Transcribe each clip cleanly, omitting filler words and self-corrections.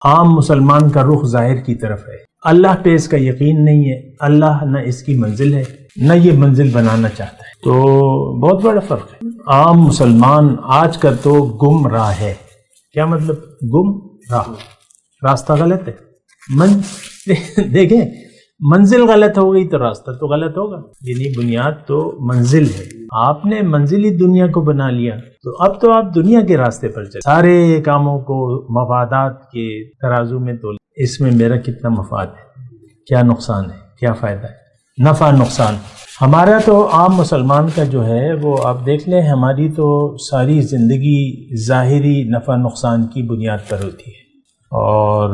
عام مسلمان کا رخ ظاہر کی طرف ہے، اللہ پہ اس کا یقین نہیں ہے، اللہ نہ اس کی منزل ہے نہ یہ منزل بنانا چاہتا ہے، تو بہت بڑا فرق ہے۔ عام مسلمان آج کا تو گم راہ ہے۔ کیا مطلب گم راہ؟ راستہ غلط ہے، دیکھیں منزل غلط ہو گئی تو راستہ تو غلط ہوگا، یعنی بنیاد تو منزل ہے، آپ نے منزلی دنیا کو بنا لیا تو آپ دنیا کے راستے پر چلے، سارے کاموں کو مفادات کے ترازو میں تولے، اس میں میرا کتنا مفاد ہے، کیا نقصان ہے، کیا فائدہ ہے، نفع نقصان۔ ہمارا تو عام مسلمان کا جو ہے وہ آپ دیکھ لیں، ہماری تو ساری زندگی ظاہری نفع نقصان کی بنیاد پر ہوتی ہے، اور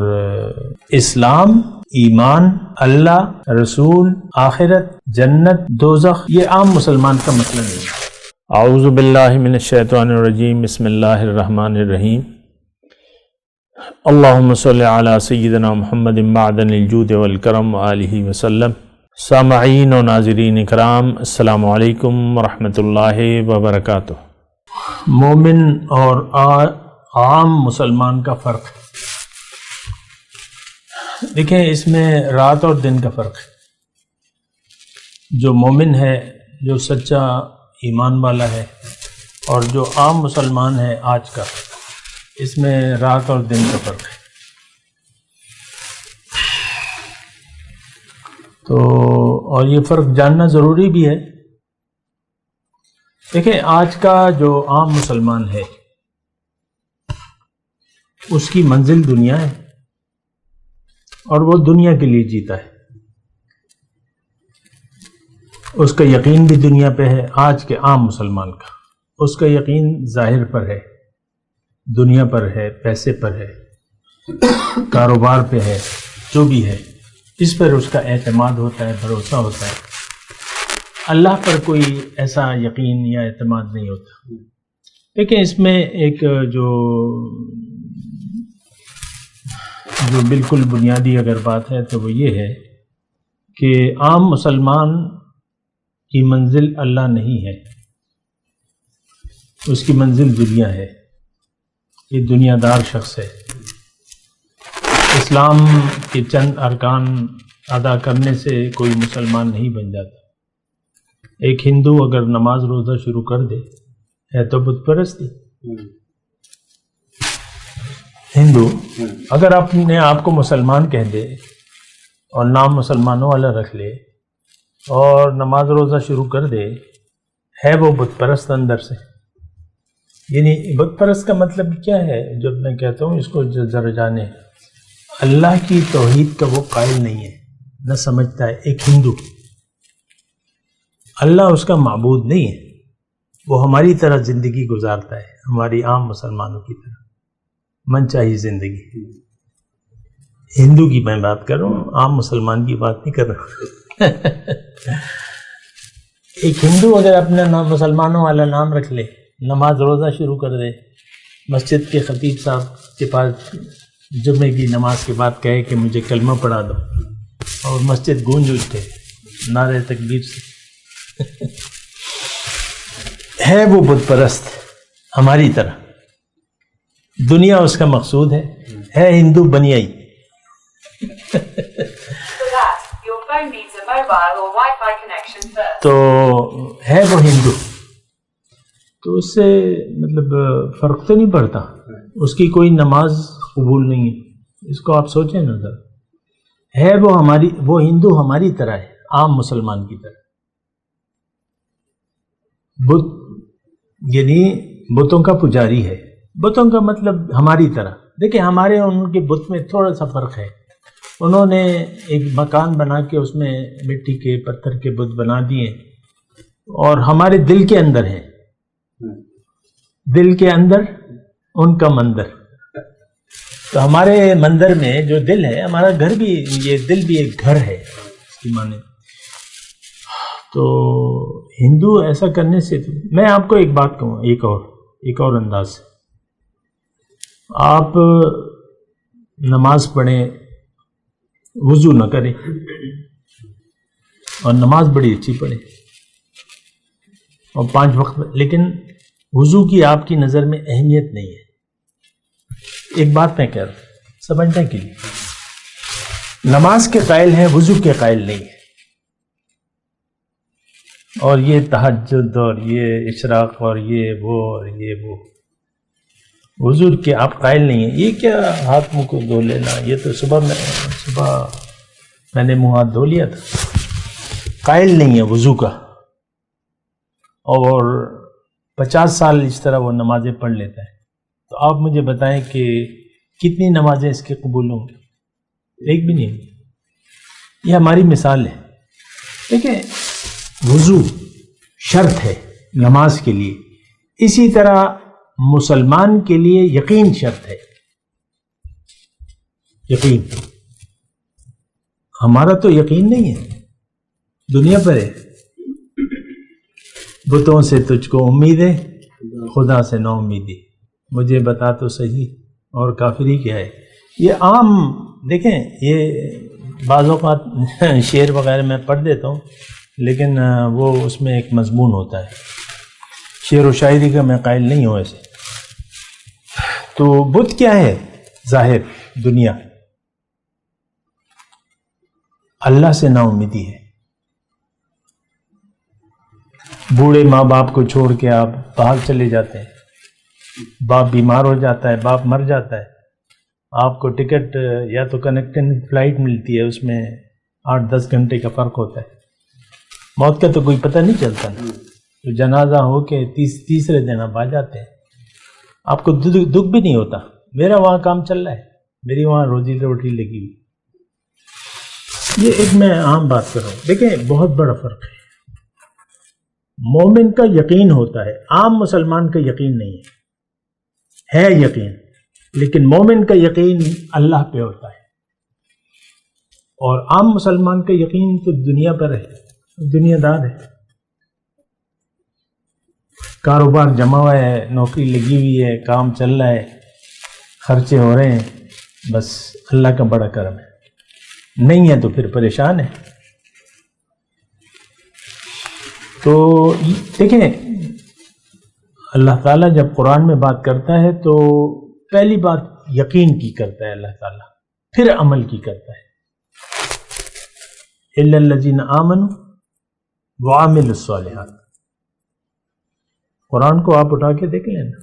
اسلام، ایمان، اللہ، رسول، آخرت، جنت، دوزخ یہ عام مسلمان کا مسئلہ نہیں ہے۔ اعوذ باللہ من الشیطان الرجیم، بسم اللہ الرحمن الرحیم، اللہم صلی علی سیدنا محمد معدن الجود والکرم وآلہ وسلم۔ سامعین و ناظرین اکرام، السلام علیکم ورحمۃ اللہ وبرکاتہ۔ مومن اور عام مسلمان کا فرق، دیکھیں اس میں رات اور دن کا فرق ہے۔ جو مومن ہے، جو سچا ایمان والا ہے، اور جو عام مسلمان ہے آج کا، اس میں رات اور دن کا فرق ہے۔ تو اور یہ فرق جاننا ضروری بھی ہے۔ دیکھیں آج کا جو عام مسلمان ہے اس کی منزل دنیا ہے، اور وہ دنیا کے لیے جیتا ہے، اس کا یقین بھی دنیا پہ ہے۔ آج کے عام مسلمان کا اس کا یقین ظاہر پر ہے، دنیا پر ہے، پیسے پر ہے، کاروبار پہ ہے، جو بھی ہے اس پر اس کا اعتماد ہوتا ہے، بھروسہ ہوتا ہے۔ اللہ پر کوئی ایسا یقین یا اعتماد نہیں ہوتا۔ لیکن اس میں ایک جو بالکل بنیادی اگر بات ہے تو وہ یہ ہے کہ عام مسلمان کی منزل اللہ نہیں ہے، اس کی منزل دنیا ہے، یہ دنیا دار شخص ہے۔ اسلام کے چند ارکان ادا کرنے سے کوئی مسلمان نہیں بن جاتا۔ ایک ہندو اگر نماز روزہ شروع کر دے ہے تو بت پرستی۔ ہندو اگر اپنے آپ کو مسلمان کہہ دے اور نام مسلمانوں والا رکھ لے اور نماز روزہ شروع کر دے، ہے وہ بت پرست اندر سے۔ یعنی بت پرست کا مطلب کیا ہے؟ جب میں کہتا ہوں اس کو ذرا جانے، اللہ کی توحید کا وہ قائل نہیں ہے، نہ سمجھتا ہے۔ ایک ہندو، اللہ اس کا معبود نہیں ہے، وہ ہماری طرح زندگی گزارتا ہے، ہماری عام مسلمانوں کی طرح من چاہی زندگی۔ ہندو کی میں بات کر رہا ہوں، عام مسلمان کی بات نہیں کر رہا۔ ایک ہندو اگر اپنا نام مسلمانوں والا نام رکھ لے، نماز روزہ شروع کر دے، مسجد کے خطیب صاحب کے پاس جمعے کی نماز کے بعد کہے کہ مجھے کلمہ پڑھا دو، اور مسجد گونج اٹھے نعرہ تکبیر سے، ہے وہ بت پرست ہماری طرح، دنیا اس کا مقصود ہے ہندو بنیائی۔ تو ہے وہ ہندو، تو اس سے مطلب فرق تو نہیں پڑتا، اس کی کوئی نماز قبول نہیں ہے، اس کو آپ سوچیں نا ذرا۔ ہے وہ ہندو ہماری طرح ہے، عام مسلمان کی طرح۔ بت یعنی بتوں کا پجاری ہے، بتوں کا مطلب ہماری طرح۔ دیکھیں ہمارے اور ان کے بت میں تھوڑا سا فرق ہے۔ انہوں نے ایک مکان بنا کے اس میں مٹی کے پتھر کے بت بنا دیے، اور ہمارے دل کے اندر ہے، دل کے اندر ان کا مندر۔ تو ہمارے مندر میں جو دل ہے، ہمارا گھر بھی، یہ دل بھی ایک گھر ہے اس کی معنی۔ تو ہندو ایسا کرنے سے، میں آپ کو ایک بات کہوں، ایک اور انداز سے آپ نماز پڑھیں، وضو نہ کریں اور نماز بڑی اچھی پڑھیں اور 5 وقت، لیکن وضو کی آپ کی نظر میں اہمیت نہیں ہے۔ ایک بات میں کہہ رہا ہوں، سمجھنے کے لیے. نماز کے قائل ہیں، وضو کے قائل نہیں ہیں. اور یہ تہجد اور یہ اشراق اور یہ وہ وضو کے آپ قائل نہیں ہیں. یہ کیا ہاتھ منہ کو دھو لینا، یہ تو صبح میں نے منہ ہاتھ دھو لیا تھا. قائل نہیں ہے وضو کا. اور 50 سال اس طرح وہ نمازیں پڑھ لیتا ہے. تو آپ مجھے بتائیں کہ کتنی نمازیں اس کے قبول ہوں گی؟ ایک بھی نہیں. یہ ہماری مثال ہے. دیکھیں، وضو شرط ہے نماز کے لیے، اسی طرح مسلمان کے لیے یقین شرط ہے. یقین ہمارا تو یقین نہیں ہے، دنیا پر ہے. بتوں سے تجھ کو امید ہے، خدا سے نا امیدی. مجھے بتا تو صحیح اور کافری کیا ہے. یہ عام دیکھیں، یہ بعض اوقات شعر وغیرہ میں پڑھ دیتا ہوں، لیکن وہ اس میں ایک مضمون ہوتا ہے. شعر و شاعری کا میں قائل نہیں ہوں ایسے. تو بت کیا ہے؟ ظاہر دنیا. اللہ سے نا امیدی ہے. بوڑھے ماں باپ کو چھوڑ کے آپ باہر چلے جاتے ہیں، باپ بیمار ہو جاتا ہے، باپ مر جاتا ہے، آپ کو ٹکٹ یا تو کنیکٹنگ فلائٹ ملتی ہے، اس میں 8-10 گھنٹے کا فرق ہوتا ہے. موت کا تو کوئی پتہ نہیں چلتا نا. تو جنازہ ہو کے تیسرے دن آپ آ جاتے ہیں، آپ کو دکھ بھی نہیں ہوتا. میرا وہاں کام چل رہا ہے، میری وہاں روزی روٹی لگی ہوئی. یہ ایک میں عام بات کر رہا ہوں. دیکھیں، بہت بڑا فرق ہے. مومن کا یقین ہوتا ہے، عام مسلمان کا یقین نہیں ہے یقین. لیکن مومن کا یقین اللہ پہ ہوتا ہے، اور عام مسلمان کا یقین تو دنیا پر ہے، دنیا دار ہے. کاروبار جمع ہوا ہے، نوکری لگی ہوئی ہے، کام چل رہا ہے، خرچے ہو رہے ہیں، بس اللہ کا بڑا کرم ہے. نہیں ہے تو پھر پریشان ہے. تو دیکھیں، اللہ تعالیٰ جب قرآن میں بات کرتا ہے تو پہلی بات یقین کی کرتا ہے اللہ تعالیٰ، پھر عمل کی کرتا ہے. اِلَّا الَّذِينَ آمَنُوا وَعَمِلُوا الصَّالِحَاتِ. قرآن کو آپ اٹھا کے دیکھ لینا.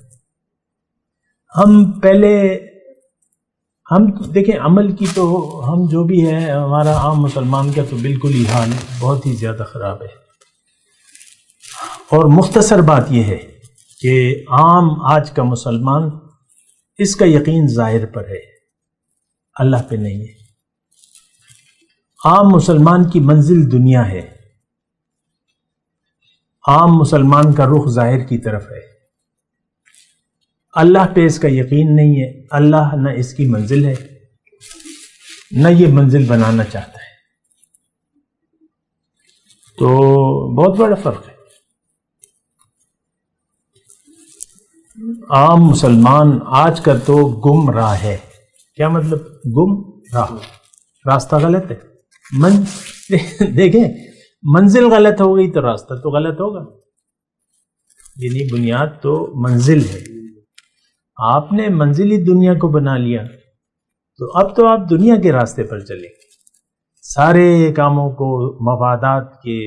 ہم دیکھیں، عمل کی تو ہم جو بھی ہے، ہمارا عام مسلمان کا تو بالکل ہی حال بہت ہی زیادہ خراب ہے. اور مختصر بات یہ ہے کہ عام آج کا مسلمان، اس کا یقین ظاہر پر ہے، اللہ پہ نہیں ہے. عام مسلمان کی منزل دنیا ہے. عام مسلمان کا رخ ظاہر کی طرف ہے. اللہ پہ اس کا یقین نہیں ہے. اللہ نہ اس کی منزل ہے، نہ یہ منزل بنانا چاہتا ہے. تو بہت بڑا فرق ہے. عام مسلمان آج کا تو گم راہ ہے. کیا مطلب گم راہ؟ راستہ غلط ہے. دیکھیں، منزل غلط ہو گئی تو راستہ تو غلط ہوگا. یعنی بنیاد تو منزل ہے. آپ نے منزلی دنیا کو بنا لیا تو اب تو آپ دنیا کے راستے پر چلیں گے. سارے کاموں کو مفادات کے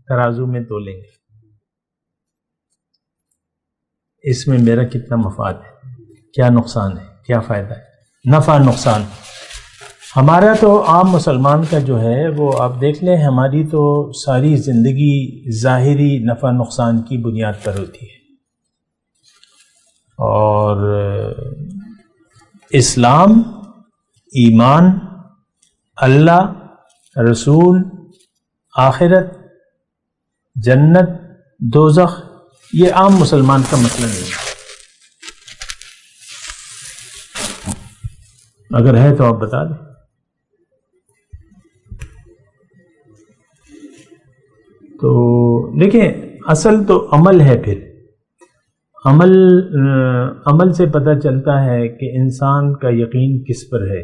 ترازو میں تولیں گے. اس میں میرا کتنا مفاد ہے، کیا نقصان ہے، کیا فائدہ ہے، نفع نقصان. ہمارا تو عام مسلمان کا جو ہے وہ آپ دیکھ لیں، ہماری تو ساری زندگی ظاہری نفع نقصان کی بنیاد پر ہوتی ہے. اور اسلام، ایمان، اللہ، رسول، آخرت، جنت، دوزخ، یہ عام مسلمان کا مسئلہ نہیں ہے. اگر ہے تو آپ بتا دیں. تو دیکھیں، اصل تو عمل ہے. پھر عمل سے پتہ چلتا ہے کہ انسان کا یقین کس پر ہے.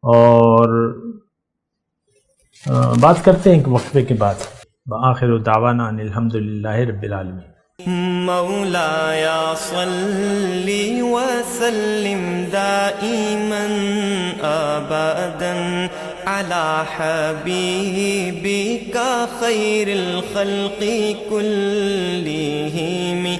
اور بات کرتے ہیں ایک وقفے کے بعد. وآخر دعوانا ان الحمد للہ رب العالمین. مولاي صل وسلم دائما أبدا على حبيبك خير الخلق كلهم